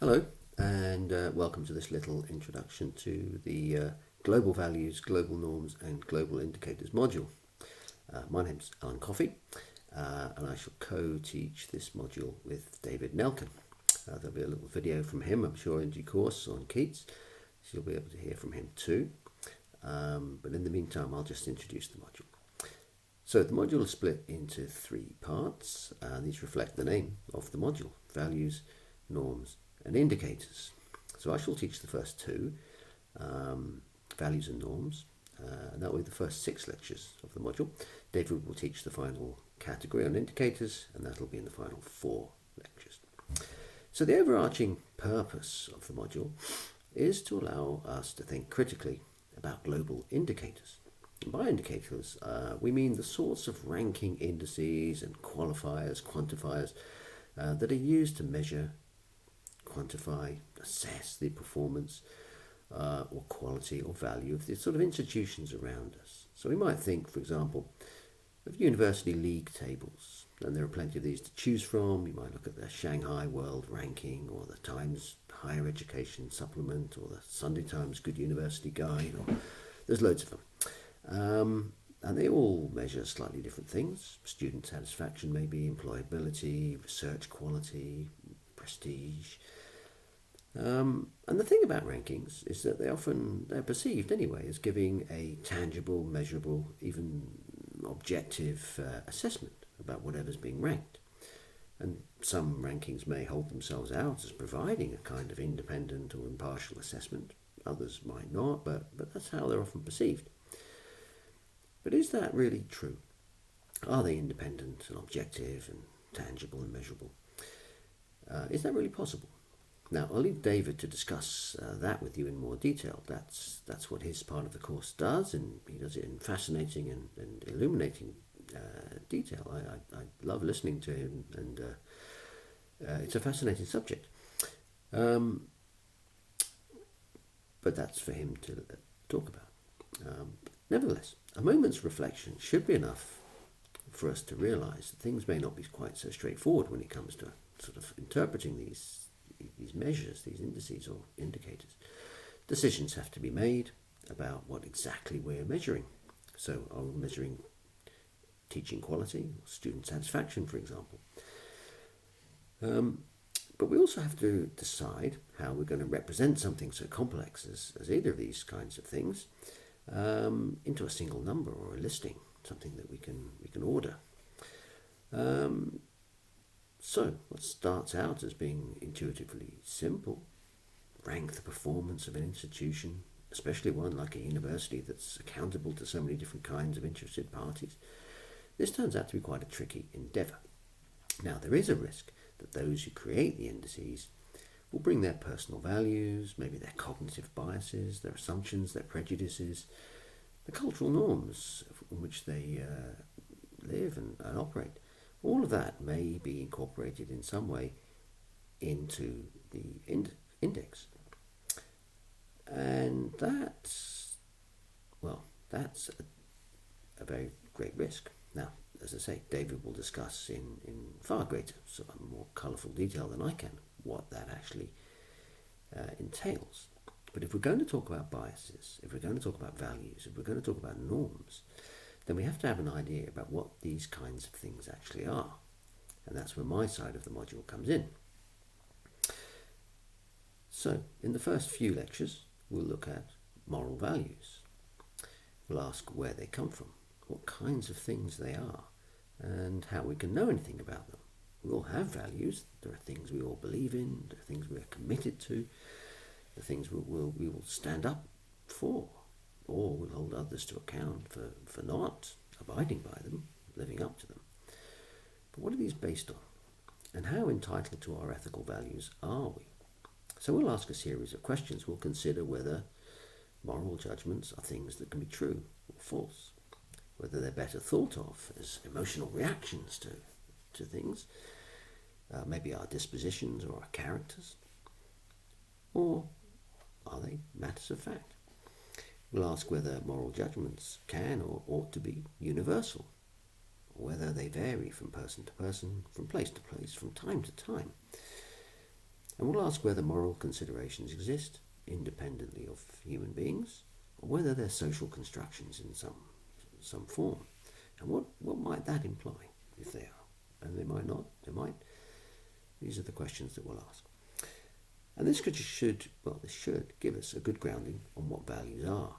Hello, and welcome to this little introduction to the Global Values, Global Norms, and Global Indicators module. My name's Alan Coffey, and I shall co-teach this module with David Nelkin. There'll be a little video from him, I'm sure, in due course on Keats, so you'll be able to hear from him too. But in the meantime, I'll just introduce the module. So the module is split into three parts. These reflect the name of the module: values, norms, and indicators. So I shall teach the first two, values and norms, and that will be the first 6 lectures of the module. David will teach the final category on indicators, and that will be in the final 4 lectures. So the overarching purpose of the module is to allow us to think critically about global indicators. And by indicators, we mean the sorts of ranking indices and qualifiers, quantifiers, that are used to measure, quantify, assess the performance or quality or value of the sort of institutions around us. So we might think, for example, of university league tables, and there are plenty of these to choose from. You might look at the Shanghai World Ranking, or the Times Higher Education Supplement, or the Sunday Times Good University Guide, or there's loads of them. And they all measure slightly different things: student satisfaction, maybe employability, research quality, prestige. And the thing about rankings is that they're perceived anyway as giving a tangible, measurable, even objective assessment about whatever's being ranked. And some rankings may hold themselves out as providing a kind of independent or impartial assessment. Others might not, but that's how they're often perceived. But is that really true? Are they independent and objective and tangible and measurable? Is that really possible? Now, I'll leave David to discuss that with you in more detail. That's what his part of the course does, and he does it in fascinating and illuminating detail. I love listening to him, and it's a fascinating subject. But that's for him to talk about. Nevertheless, a moment's reflection should be enough for us to realise that things may not be quite so straightforward when it comes to sort of interpreting these measures, these indices or indicators. Decisions have to be made about what exactly we're measuring. So are we measuring teaching quality or student satisfaction, for example? But we also have to decide how we're going to represent something so complex as either of these kinds of things into a single number or a listing, something that we can order. So, what starts out as being intuitively simple: rank the performance of an institution, especially one like a university that's accountable to so many different kinds of interested parties. This turns out to be quite a tricky endeavour. Now, there is a risk that those who create the indices will bring their personal values, maybe their cognitive biases, their assumptions, their prejudices, the cultural norms in which they live and operate. All of that may be incorporated in some way into the index. And that's a very great risk. Now, as I say, David will discuss in far greater, sort of more colourful detail than I can, what that actually entails. But if we're going to talk about biases, if we're going to talk about values, if we're going to talk about norms, then we have to have an idea about what these kinds of things actually are. And that's where my side of the module comes in. So, in the first few lectures, we'll look at moral values. We'll ask where they come from, what kinds of things they are, and how we can know anything about them. We all have values. There are things we all believe in, there are things we're committed to, the things we will stand up for, or we'll hold others to account for not abiding by them, living up to them. But what are these based on? And how entitled to our ethical values are we? So we'll ask a series of questions. We'll consider whether moral judgments are things that can be true or false, whether they're better thought of as emotional reactions to things, maybe our dispositions or our characters, or are they matters of fact? We'll ask whether moral judgments can or ought to be universal, or whether they vary from person to person, from place to place, from time to time. And we'll ask whether moral considerations exist independently of human beings, or whether they're social constructions in some form. And what might that imply if they are? And they might not, they might. These are the questions that we'll ask. And this should give us a good grounding on what values are.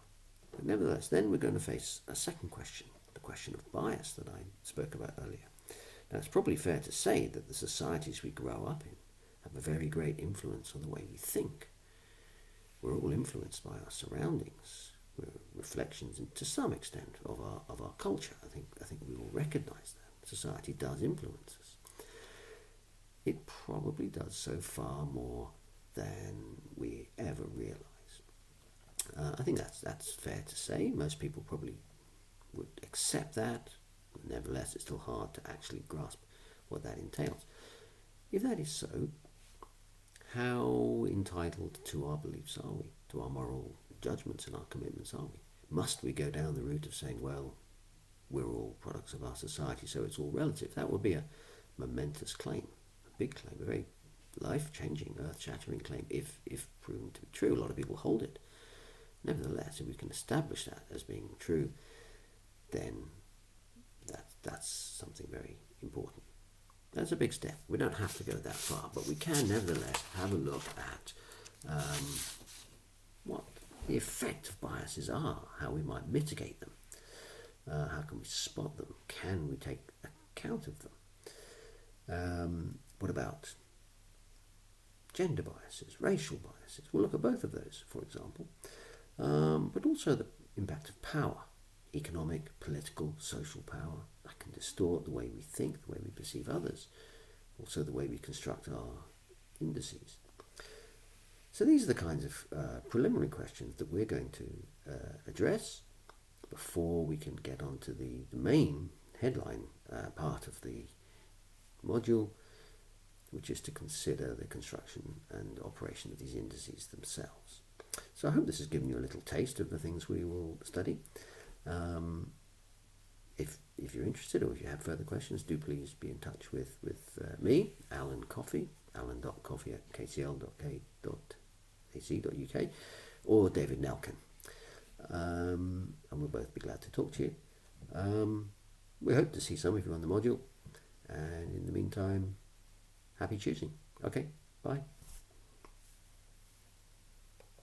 But nevertheless, then we're going to face a second question, the question of bias that I spoke about earlier. Now, it's probably fair to say that the societies we grow up in have a very great influence on the way we think. We're all influenced by our surroundings. We're reflections, to some extent, of our culture. I think we all recognise that. Society does influence us. It probably does so far more than we ever realise. I think that's fair to say. Most people probably would accept that. Nevertheless, it's still hard to actually grasp what that entails. If that is so, how entitled to our beliefs are we? To our moral judgments and our commitments are we? Must we go down the route of saying, well, we're all products of our society, so it's all relative? That would be a momentous claim, a big claim, a very life-changing, earth-shattering claim, if proven to be true. A lot of people hold it. Nevertheless, if we can establish that as being true, then that's something very important. That's a big step. We don't have to go that far, but we can nevertheless have a look at what the effect of biases are, how we might mitigate them, how can we spot them, can we take account of them. What about gender biases, racial biases? We'll look at both of those, for example, but also the impact of power, economic, political, social power. That can distort the way we think, the way we perceive others, also the way we construct our indices. So these are the kinds of preliminary questions that we're going to address before we can get on to the main headline part of the module, which is to consider the construction and operation of these indices themselves. So I hope this has given you a little taste of the things we will study. If you're interested, or if you have further questions, do please be in touch with me, Alan Coffey, alan.coffey@kcl.ac.uk, or David Nelkin. And we'll both be glad to talk to you. We hope to see some of you on the module. And in the meantime, happy choosing. Okay, bye.